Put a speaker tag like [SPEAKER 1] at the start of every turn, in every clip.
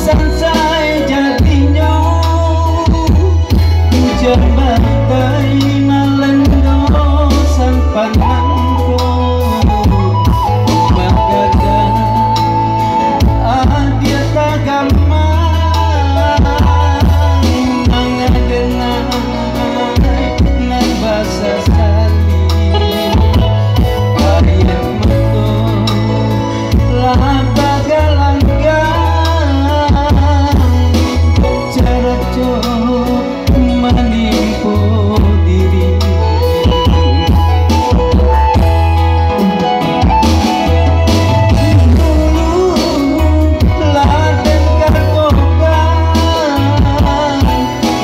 [SPEAKER 1] sansai jadinya jembatai nalendo san panangko magada adia tagama mangadenai nan basa sali ayat meto lah menimpo diri laden karbokan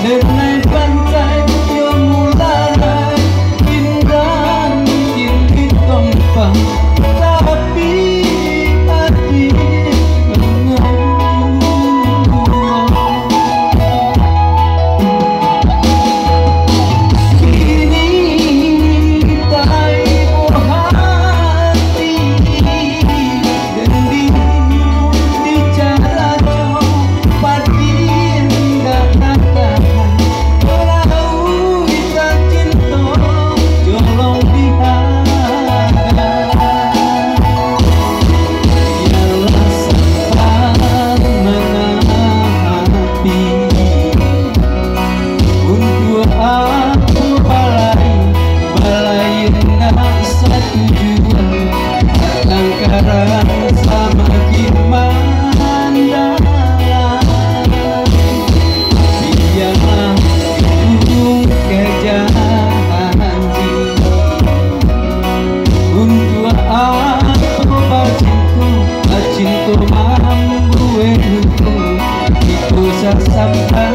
[SPEAKER 1] denai pantai yo mulai indah ingin kompang tapi hati sama gimana biarlah itu kejanji untuk aku bacinku mampu itu sasaran